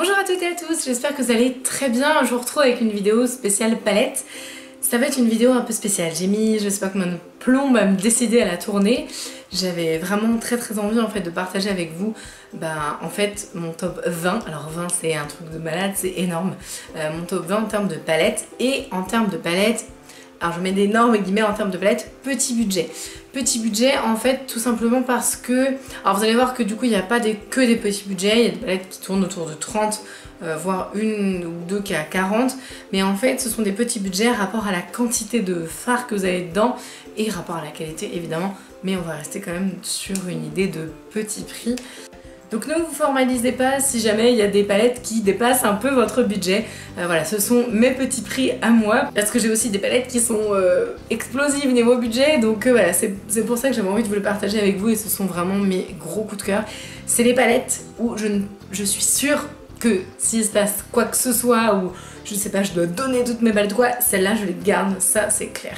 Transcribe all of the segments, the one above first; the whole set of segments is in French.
Bonjour à toutes et à tous, j'espère que vous allez très bien. Je vous retrouve avec une vidéo spéciale palette. Ça va être une vidéo un peu spéciale. J'ai mis, je sais pas combien de plombes à me décider à la tourner. J'avais vraiment très envie en fait de partager avec vous en fait mon top 20. Alors 20 c'est un truc de malade, c'est énorme. Mon top 20 en termes de palette et en termes de palette. Alors je mets d'énormes guillemets en termes de palette, petit budget. Petit budget en fait tout simplement parce que... Alors vous allez voir que du coup il n'y a pas que des petits budgets, il y a des palettes qui tournent autour de 30, voire une ou deux qui est à 40. Mais en fait ce sont des petits budgets rapport à la quantité de fards que vous avez dedans et rapport à la qualité évidemment. Mais on va rester quand même sur une idée de petit prix. Donc ne vous formalisez pas si jamais il y a des palettes qui dépassent un peu votre budget. Voilà, ce sont mes petits prix à moi. Parce que j'ai aussi des palettes qui sont explosives niveau budget. Donc voilà, c'est pour ça que j'avais envie de vous le partager avec vous. Et ce sont vraiment mes gros coups de cœur. C'est les palettes où je suis sûre que s'il se passe quoi que ce soit, ou je sais pas, je dois donner toutes mes palettes quoi, celles-là je les garde, ça c'est clair.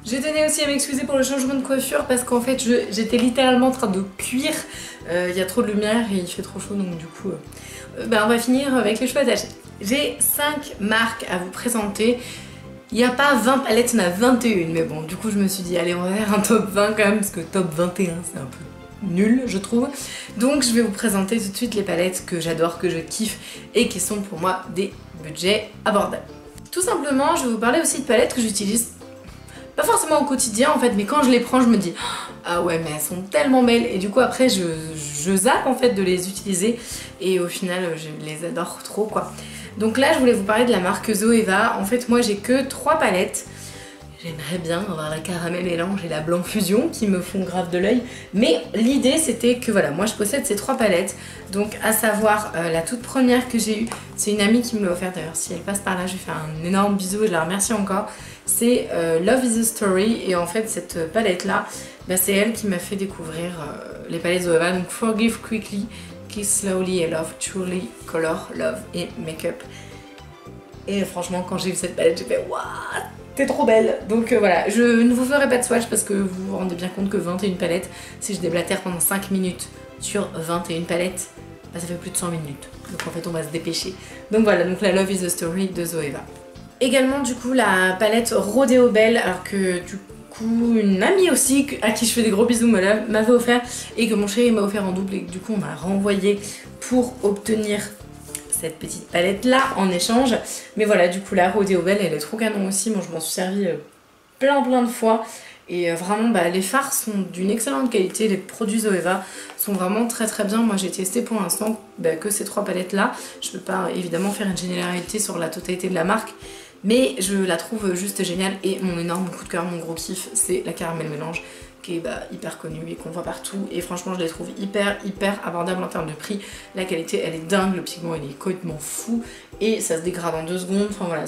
Je tenais aussi à m'excuser pour le changement de coiffure parce qu'en fait j'étais littéralement en train de cuire. Il y a trop de lumière et il fait trop chaud donc du coup on va finir avec les cheveux attachés. J'ai 5 marques à vous présenter. Il n'y a pas 20 palettes, il y en a 21 mais bon du coup je me suis dit allez on va faire un top 20 quand même parce que top 21 c'est un peu nul je trouve. Donc je vais vous présenter tout de suite les palettes que j'adore, que je kiffe et qui sont pour moi des budgets abordables. Tout simplement je vais vous parler aussi de palettes que j'utilise pas forcément au quotidien en fait, mais quand je les prends je me dis ah ouais mais elles sont tellement belles et du coup après je zappe en fait de les utiliser et au final je les adore trop quoi. Donc là je voulais vous parler de la marque Zoeva. En fait moi j'ai que 3 palettes. J'aimerais bien avoir la caramel mélange et la blanc fusion qui me font grave de l'œil. Mais l'idée c'était que voilà, moi je possède ces 3 palettes. Donc à savoir la toute première que j'ai eue, c'est une amie qui me l'a offerte d'ailleurs. Si elle passe par là, je lui fais un énorme bisou et je la remercie encore. C'est Love is a Story et en fait cette palette là, c'est elle qui m'a fait découvrir les palettes Zoeva. Donc Forgive Quickly, Kiss Slowly et Love Truly, Color, Love et Makeup. Et franchement quand j'ai vu cette palette j'ai fait what? T'es trop belle. Donc voilà, je ne vous ferai pas de swatch parce que vous vous rendez bien compte que 21 palettes, si je déblatère pendant 5 minutes sur 21 palettes, ça fait plus de 100 minutes. Donc en fait on va se dépêcher. Donc voilà, donc la Love is a Story de Zoeva. Également du coup la palette Rodeo Belle, alors que du coup une amie aussi à qui je fais des gros bisous m'avait offert et que mon chéri m'a offert en double et que du coup on m'a renvoyé pour obtenir cette petite palette là en échange. Mais voilà du coup la Rodeo Belle elle est trop canon aussi, moi je m'en suis servi plein de fois. Et vraiment les fards sont d'une excellente qualité, les produits Zoeva sont vraiment très bien. Moi j'ai testé pour l'instant que ces 3 palettes là. Je peux pas évidemment faire une généralité sur la totalité de la marque, mais je la trouve juste géniale. Et mon énorme coup de cœur, mon gros kiff, c'est la caramel mélange qui est hyper connue et qu'on voit partout. Et franchement je les trouve hyper abordables en termes de prix. La qualité elle est dingue, le pigment il est complètement fou et ça se dégrade en 2 secondes. Enfin voilà,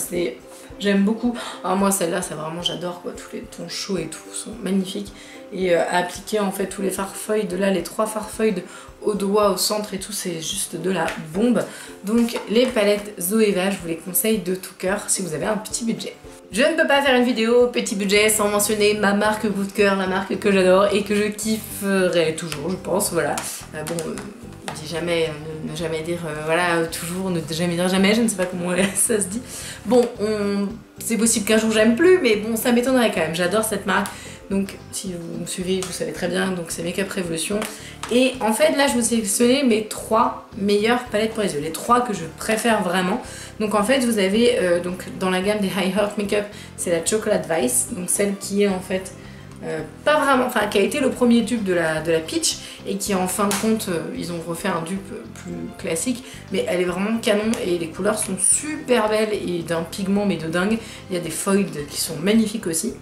j'aime beaucoup. Alors moi celle-là, ça vraiment j'adore quoi, tous les tons chauds et tout sont magnifiques. Et à appliquer en fait tous les farfeuilles de là, les 3 farfeuilles au doigt, au centre et tout, c'est juste de la bombe. Donc les palettes Zoeva, je vous les conseille de tout cœur si vous avez un petit budget. Je ne peux pas faire une vidéo petit budget sans mentionner ma marque coup de cœur, la marque que j'adore et que je kifferai toujours je pense, voilà. Dis jamais, ne jamais dire voilà, toujours, ne jamais dire jamais, je ne sais pas comment ça se dit. Bon, c'est possible qu'un jour j'aime plus, mais bon, ça m'étonnerait quand même, j'adore cette marque. Donc si vous me suivez, vous savez très bien, donc c'est Makeup Revolution. Et en fait là je vous ai sélectionné mes 3 meilleures palettes pour les yeux, les 3 que je préfère vraiment. Donc en fait vous avez donc dans la gamme des High Heart Makeup, c'est la Chocolate Vice, donc celle qui est en fait pas vraiment, enfin qui a été le premier dupe de la Peach et qui en fin de compte ils ont refait un dupe plus classique, mais elle est vraiment canon et les couleurs sont super belles et d'un pigment mais de dingue. Il y a des foils qui sont magnifiques aussi.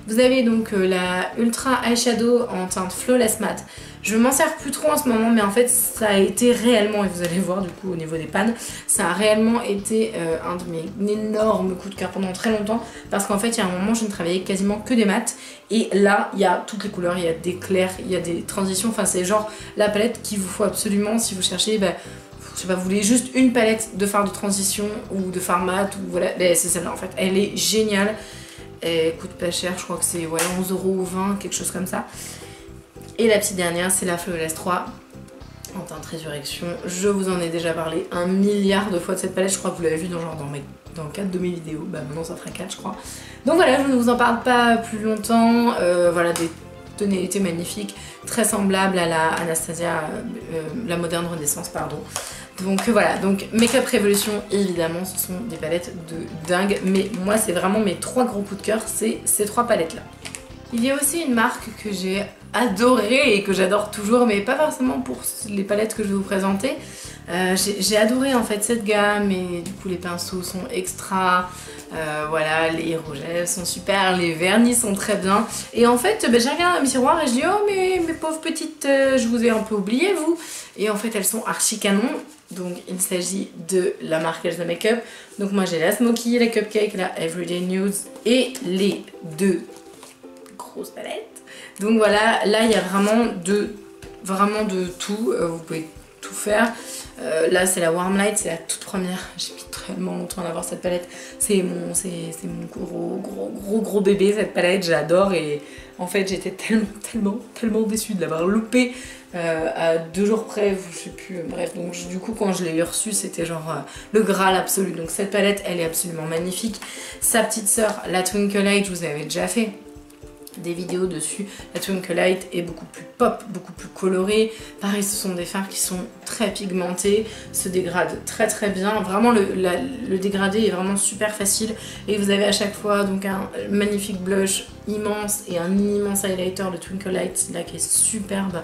Vous avez donc la Ultra Eyeshadow en teinte Flawless Matte. Je m'en sers plus trop en ce moment, mais en fait ça a été réellement, et vous allez voir du coup au niveau des pannes, ça a réellement été un de mes énormes coups de cœur pendant très longtemps, parce qu'en fait il y a un moment je ne travaillais quasiment que des mattes, et là il y a toutes les couleurs, il y a des clairs, il y a des transitions, enfin c'est genre la palette qu'il vous faut absolument si vous cherchez, je sais pas, vous voulez juste une palette de fard de transition ou de fard mat, ou voilà, c'est celle-là en fait, elle est géniale. Elle coûte pas cher, je crois que c'est 11 € ou 20, quelque chose comme ça. Et la petite dernière, c'est la Flawless 3. en teinte résurrection. Je vous en ai déjà parlé un milliard de fois de cette palette, je crois que vous l'avez vu dans 4 de mes vidéos, bah maintenant ça fera 4 je crois. Donc voilà, je ne vous en parle pas plus longtemps, voilà des tonalités magnifiques, très semblables à la Anastasia, la moderne renaissance pardon. Donc voilà, donc Makeup Revolution évidemment ce sont des palettes de dingue, mais moi c'est vraiment mes 3 gros coups de cœur, c'est ces 3 palettes là. Il y a aussi une marque que j'ai adorée et que j'adore toujours, mais pas forcément pour les palettes que je vais vous présenter. J'ai adoré en fait cette gamme et du coup les pinceaux sont extra, voilà, les rouges sont super, les vernis sont très bien. Et en fait j'ai regardé dans mes tiroirs et je dis oh mais mes pauvres petites, je vous ai un peu oublié vous. Et en fait elles sont archi canon. Donc il s'agit de la marque Elsa Makeup. Donc moi j'ai la Smoky, la Cupcake, la Everyday Nudes et les 2 grosses palettes. Donc voilà, là il y a vraiment de tout, vous pouvez tout faire. Là c'est la Warm Light, c'est la toute première, j'ai mis tellement longtemps à avoir cette palette. C'est mon gros bébé cette palette, j'adore et en fait j'étais tellement déçue de l'avoir loupée à 2 jours près, je sais plus, bref, donc du coup quand je l'ai reçue c'était genre le Graal absolu. Donc cette palette elle est absolument magnifique. Sa petite sœur, la Twinkle Light, je vous avais déjà fait des vidéos dessus. La Twinkle Light est beaucoup plus pop, beaucoup plus colorée. Pareil, ce sont des fards qui sont très pigmentés, se dégradent très bien. Vraiment, le dégradé est vraiment super facile. Et vous avez à chaque fois donc un magnifique blush immense et un immense highlighter de Twinkle Light là qui est superbe.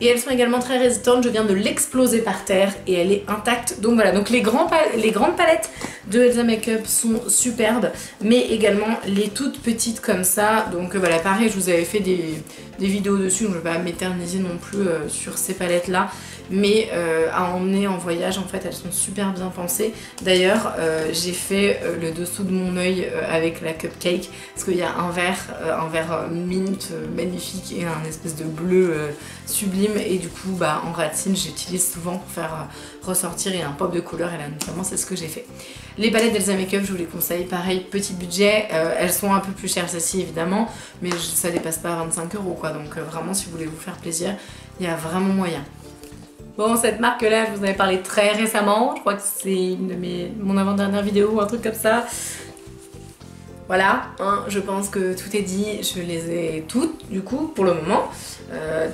Et elles sont également très résistantes, je viens de l'exploser par terre et elle est intacte. Donc voilà, donc les grandes palettes de Elsa Makeup sont superbes, mais également les toutes petites comme ça. Donc voilà, pareil, je vous avais fait des vidéos dessus, donc je ne vais pas m'éterniser non plus sur ces palettes là. Mais à emmener en voyage, en fait, elles sont super bien pensées. D'ailleurs, j'ai fait le dessous de mon œil avec la Cupcake, parce qu'il y a un verre mint magnifique et un espèce de bleu sublime. Et du coup, bah, en ratine, j'utilise souvent pour faire ressortir et un pop de couleur. Et là, notamment, c'est ce que j'ai fait. Les palettes d'Elsa Makeup, je vous les conseille. Pareil, petit budget. Elles sont un peu plus chères, celles-ci, évidemment, mais ça dépasse pas 25 € quoi. Donc vraiment, si vous voulez vous faire plaisir, il y a vraiment moyen. Bon, cette marque-là, je vous en avais parlé très récemment. Je crois que c'est mon avant-dernière vidéo ou un truc comme ça. Voilà, hein, je pense que tout est dit. Je les ai toutes, du coup, pour le moment.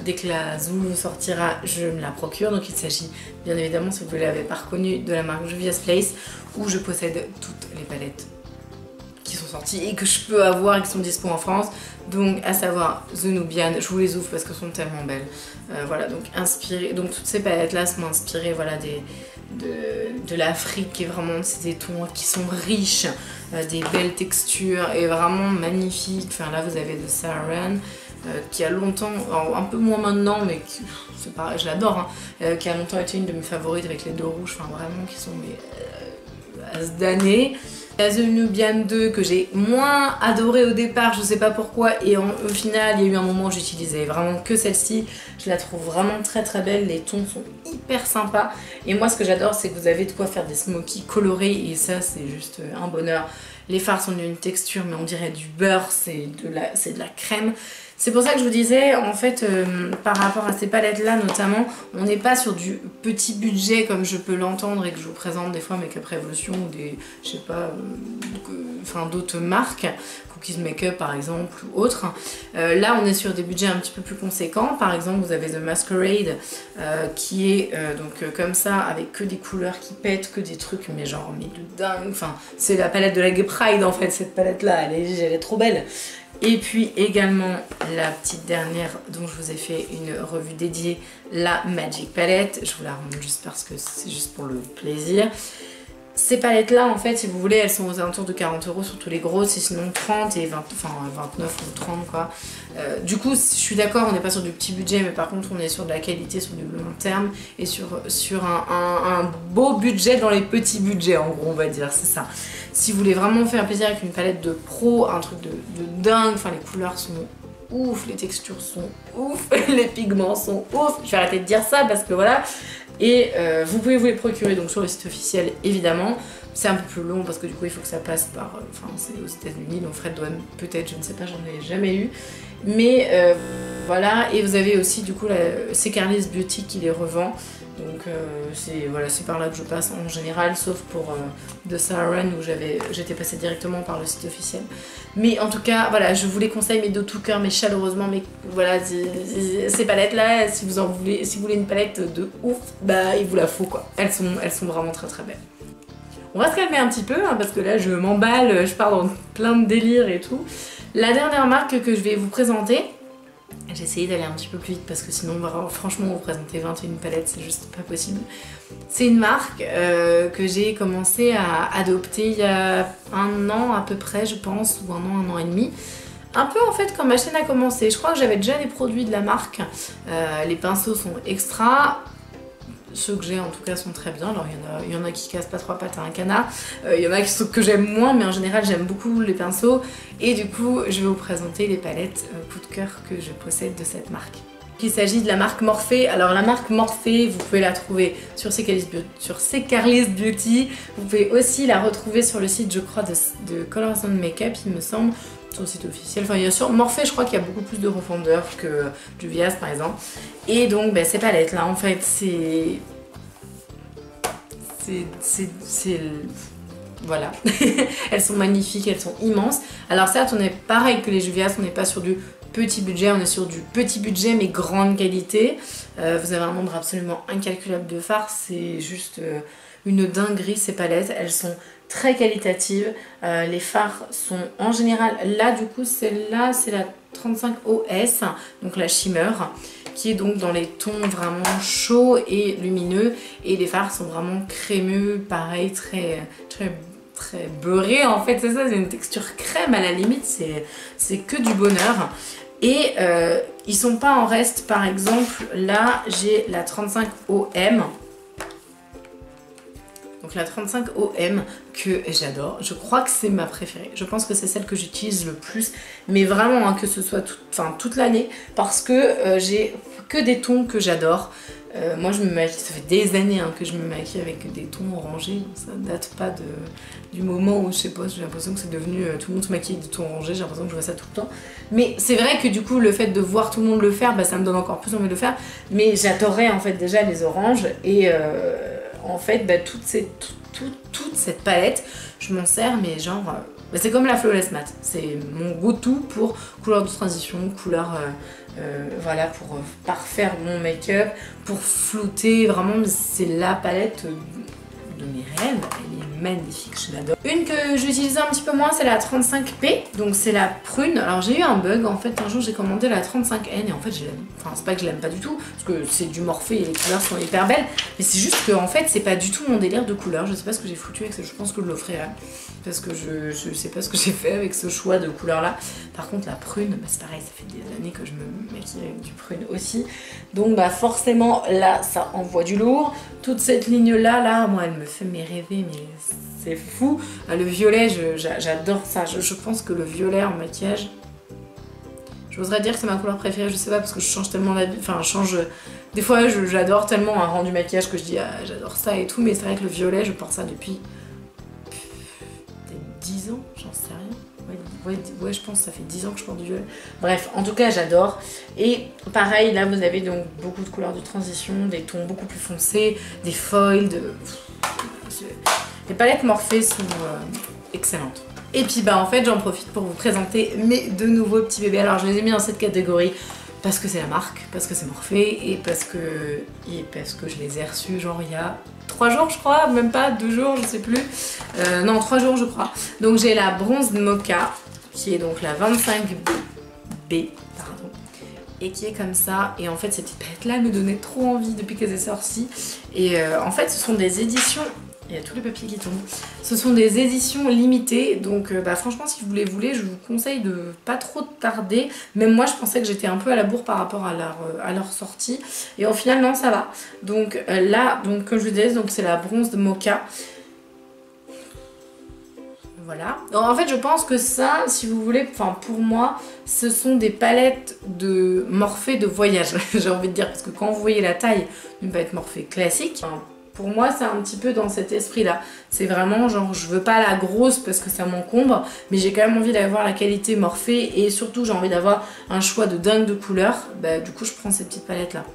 Dès que la Zoom sortira, je me la procure. Donc il s'agit, bien évidemment, si vous ne l'avez pas reconnue, de la marque Juvia's Place, où je possède toutes les palettes qui sont sorties et que je peux avoir et qui sont dispo en France. Donc à savoir The Nubian, je vous les ouvre parce qu'elles sont tellement belles. Voilà, donc inspirées, donc toutes ces palettes là sont inspirées voilà, de l'Afrique et vraiment c'est des tons qui sont riches, des belles textures et vraiment magnifiques. Enfin là vous avez The Saharan qui a longtemps, un peu moins maintenant mais c'est pareil, je l'adore, hein, qui a longtemps été une de mes favorites avec les 2 rouges, enfin vraiment qui sont as d'années. La The Nubian 2 que j'ai moins adoré au départ, je sais pas pourquoi, et au final il y a eu un moment où j'utilisais vraiment que celle-ci. Je la trouve vraiment très belle, les tons sont hyper sympas et moi ce que j'adore c'est que vous avez de quoi faire des smokies colorés et ça c'est juste un bonheur. Les fards sont d'une texture mais on dirait du beurre, c'est de la crème. C'est pour ça que je vous disais, en fait, par rapport à ces palettes-là notamment, on n'est pas sur du petit budget comme je peux l'entendre et que je vous présente des fois Makeup Revolution ou des, je sais pas, enfin d'autres marques, Cookies Makeup par exemple ou autres. Là, on est sur des budgets un petit peu plus conséquents. Par exemple, vous avez The Masquerade qui est donc comme ça, avec que des couleurs qui pètent, que des trucs, mais genre, mais de dingue. Enfin, c'est la palette de la Gay Pride en fait, cette palette-là, elle est trop belle. Et puis également la petite dernière dont je vous ai fait une revue dédiée, la Magic Palette. Je vous la remonte juste parce que c'est juste pour le plaisir. Ces palettes là en fait si vous voulez elles sont aux alentours de 40 € sur tous les gros, c'est sinon 30 et 20, enfin 29 ou 30 quoi. Du coup je suis d'accord, on n'est pas sur du petit budget mais par contre on est sur de la qualité, sur du long terme et sur un beau budget dans les petits budgets en gros on va dire, c'est ça. Si vous voulez vraiment faire plaisir avec une palette de pro, un truc de dingue, enfin les couleurs sont ouf, les textures sont ouf, les pigments sont ouf, je vais arrêter de dire ça parce que voilà. Et vous pouvez vous les procurer donc sur le site officiel évidemment. C'est un peu plus long parce que du coup il faut que ça passe par... Enfin c'est aux États-Unis, donc frais de douane peut-être, je ne sais pas, j'en ai jamais eu. Mais voilà, et vous avez aussi du coup c'est Carly's Beauty qui les revend. Donc voilà, c'est par là que je passe en général, sauf pour The Sahara où j'étais passée directement par le site officiel. Mais en tout cas, voilà, je vous les conseille, mais de tout cœur, mais chaleureusement, mais voilà, ces palettes là, si vous voulez une palette de ouf, bah il vous la faut quoi. Elles sont vraiment très très belles. On va se calmer un petit peu, hein, parce que là je m'emballe, je pars dans plein de délires et tout. La dernière marque que je vais vous présenter, j'ai essayé d'aller un petit peu plus vite parce que sinon, franchement, vous présenter 21 palettes, c'est juste pas possible. C'est une marque que j'ai commencé à adopter il y a 1 an à peu près, je pense, ou 1 an et demi. Un peu en fait quand ma chaîne a commencé. Je crois que j'avais déjà des produits de la marque. Les pinceaux sont extra. Ceux que j'ai en tout cas sont très bien. Alors il y en a qui cassent pas 3 pattes à un canard. Il y en a que j'aime moins, mais en général j'aime beaucoup les pinceaux. Et du coup je vais vous présenter les palettes coup de cœur que je possède de cette marque. Il s'agit de la marque Morphe. Alors la marque Morphe, vous pouvez la trouver sur Carly's Beauty. Vous pouvez aussi la retrouver sur le site, je crois, de Colors and Makeup, il me semble. Sur le site officiel. Enfin, il y a sur Morphe, je crois qu'il y a beaucoup plus de refondeurs que Juvia's par exemple. Et donc, ces palettes là, en fait, voilà. Elles sont magnifiques, elles sont immenses. Alors certes, on est pareil que les Juvia's, on n'est pas sur du petit budget, on est sur du petit budget mais grande qualité. Vous avez un nombre absolument incalculable de fards, c'est juste une dinguerie ces palettes. Elles sont très qualitatives, les fards sont en général, là du coup celle-là c'est la 35 OS, donc la Shimmer, qui est donc dans les tons vraiment chauds et lumineux, et les fards sont vraiment crémeux, pareil, très beurré en fait, c'est ça, c'est une texture crème à la limite, c'est que du bonheur. Et ils sont pas en reste, par exemple là j'ai la 35 OM. Donc la 35 OM que j'adore, je crois que c'est ma préférée. Je pense que c'est celle que j'utilise le plus, mais vraiment hein, que ce soit toute l'année, parce que j'ai que des tons que j'adore. Moi je me maquille, ça fait des années hein, que je me maquille avec des tons orangés, ça date pas du moment où je sais pas, j'ai l'impression que c'est devenu tout le monde se maquille avec des tons orangés, j'ai l'impression que je vois ça tout le temps. Mais c'est vrai que du coup le fait de voir tout le monde le faire, ça me donne encore plus envie de le faire, mais j'adorais en fait déjà les oranges et en fait toute cette palette je m'en sers mais genre c'est comme la Flawless Matte, c'est mon go-to pour couleur de transition, couleur voilà, pour parfaire mon make-up, pour flouter, vraiment c'est la palette de mes rêves, elle est magnifique, je l'adore. Une que j'utilise un petit peu moins, c'est la 35P, donc c'est la prune. Alors j'ai eu un bug, en fait un jour j'ai commandé la 35N et en fait je l'aime, enfin c'est pas que je l'aime pas du tout, parce que c'est du Morphe et les couleurs sont hyper belles, mais c'est juste que en fait c'est pas du tout mon délire de couleur, je sais pas ce que j'ai foutu avec ça, je pense que je l'offrirai, parce que je sais pas ce que j'ai fait avec ce choix de couleur là. Par contre la prune, c'est pareil, ça fait des années que je me maquille avec du prune aussi, donc forcément là ça envoie du lourd. Toute cette ligne là, moi elle me fait rêver, mais c'est fou. Le violet, j'adore ça, je pense que le violet en maquillage, j'oserais dire que c'est ma couleur préférée, je sais pas, parce que je change tellement d'habit, enfin je change, des fois j'adore tellement un rendu maquillage que je dis ah, j'adore ça et tout, mais c'est vrai que le violet je porte ça depuis peut-être 10 ans, j'en sais rien. Ouais, je pense que ça fait 10 ans que je porte du violet. Bref, en tout cas, j'adore. Et pareil, là, vous avez donc beaucoup de couleurs de transition, des tons beaucoup plus foncés, des foils. Les palettes Morphe sont excellentes. Et puis, en fait, j'en profite pour vous présenter mes 2 nouveaux petits bébés. Alors, je les ai mis dans cette catégorie parce que c'est la marque, parce que c'est Morphe et parce que je les ai reçus genre il y a 3 jours je crois, même pas 2 jours, je sais plus. Non, 3 jours je crois. Donc j'ai la Bronze Mocha, qui est donc la 25B, pardon, et qui est comme ça. Et en fait ces petites palettes là me donnaient trop envie depuis qu'elles sont sorties. Et en fait ce sont des éditions... Il y a tous les papiers qui tombent. Ce sont des éditions limitées, donc franchement si vous les voulez, je vous conseille de pas trop tarder. Même moi je pensais que j'étais un peu à la bourre par rapport à leur sortie. Et au final non, ça va. Donc là, comme je vous disais, c'est la Bronze Mocha. voilà. Donc, en fait, je pense que ça, si vous voulez, enfin pour moi, ce sont des palettes de Morphe de voyage, j'ai envie de dire, parce que quand vous voyez la taille d'une palette Morphe classique, pour moi, c'est un petit peu dans cet esprit-là. C'est vraiment genre, je veux pas la grosse parce que ça m'encombre, mais j'ai quand même envie d'avoir la qualité Morphe et surtout, j'ai envie d'avoir un choix de dingue de couleurs. Bah, du coup, je prends ces petites palettes-là.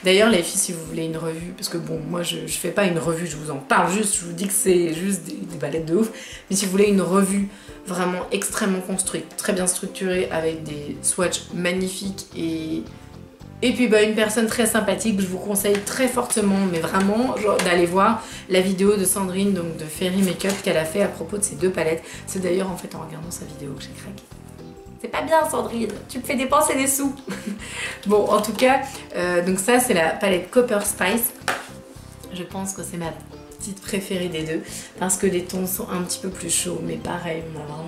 D'ailleurs, les filles, si vous voulez une revue, parce que bon, moi, je fais pas une revue, je vous en parle juste, je vous dis que c'est juste des palettes de ouf, mais si vous voulez une revue vraiment extrêmement construite, très bien structurée, avec des swatchs magnifiques et puis bah, une personne très sympathique, je vous conseille très fortement, mais vraiment, d'aller voir la vidéo de Sandrine, donc de Fairy Makeup, qu'elle a fait à propos de ces deux palettes. C'est d'ailleurs en fait en regardant sa vidéo que j'ai craqué. C'est pas bien Sandrine, tu me fais dépenser des sous. Bon, en tout cas, donc ça c'est la palette Copper Spice. Je pense que c'est ma petite préférée des deux parce que les tons sont un petit peu plus chauds, mais pareil, on a vraiment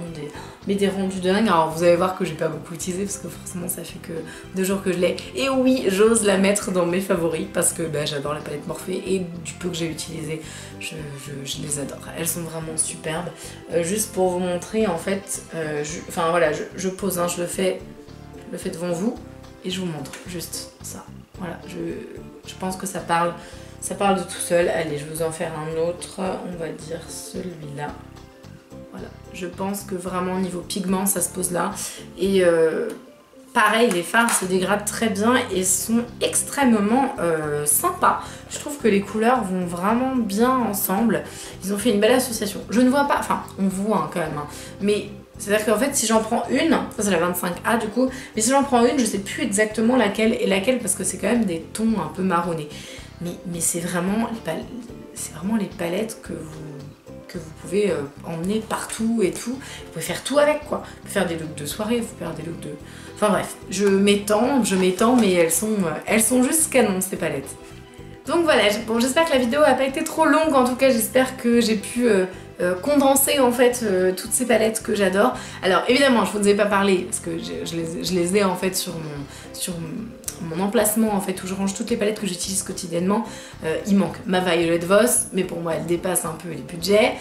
des rendus dingues. Alors vous allez voir que j'ai pas beaucoup utilisé parce que forcément ça fait que 2 jours que je l'ai. Et oui, j'ose la mettre dans mes favoris parce que bah, j'adore la palette Morphe et du peu que j'ai utilisé, je les adore. Elles sont vraiment superbes. Juste pour vous montrer en fait, enfin voilà, je pose, hein, je le fais devant vous et je vous montre juste ça. Voilà, je pense que ça parle de tout seul. Allez, je vais vous en faire un autre, on va dire celui-là. Voilà, je pense que vraiment au niveau pigment, ça se pose là. Et pareil, les fards se dégradent très bien et sont extrêmement sympas. Je trouve que les couleurs vont vraiment bien ensemble. Ils ont fait une belle association. Je ne vois pas, enfin, on voit hein, quand même, hein, mais c'est-à-dire qu'en fait, si j'en prends une, ça c'est la 25A du coup, mais si j'en prends une, je sais plus exactement laquelle est laquelle parce que c'est quand même des tons un peu marronnés. Mais c'est vraiment les palettes que vous pouvez emmener partout et tout. Vous pouvez faire tout avec quoi. Vous pouvez faire des looks de soirée, vous pouvez faire des looks de... Enfin bref, je m'étends, mais elles sont juste canon ces palettes. Donc voilà, bon, j'espère que la vidéo n'a pas été trop longue, en tout cas j'espère que j'ai pu condenser en fait toutes ces palettes que j'adore. Alors évidemment je vous ai pas parlé parce que je les ai en fait sur mon emplacement en fait où je range toutes les palettes que j'utilise quotidiennement. Il manque ma Violet Voss, mais pour moi elle dépasse un peu les budgets.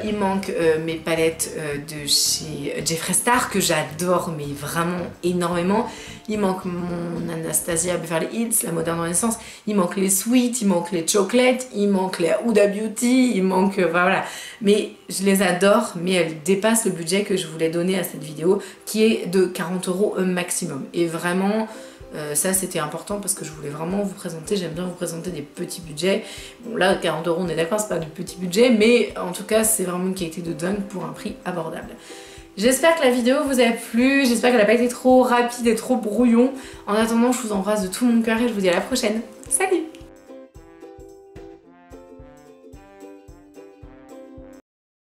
Il manque mes palettes de chez Jeffree Star que j'adore mais vraiment énormément. Il manque mon Anastasia Beverly Hills, la Modern Renaissance. Il manque les Sweet, il manque les Chocolate, il manque les Huda Beauty, il manque... enfin voilà. Mais je les adore, mais elles dépassent le budget que je voulais donner à cette vidéo qui est de 40 € maximum. Et vraiment... ça c'était important parce que je voulais vraiment vous présenter, j'aime bien vous présenter des petits budgets. Bon là 40 € on est d'accord, c'est pas du petit budget, mais en tout cas c'est vraiment une qualité de dingue pour un prix abordable. J'espère que la vidéo vous a plu, j'espère qu'elle n'a pas été trop rapide et trop brouillon. En attendant, je vous embrasse de tout mon cœur et je vous dis à la prochaine. Salut!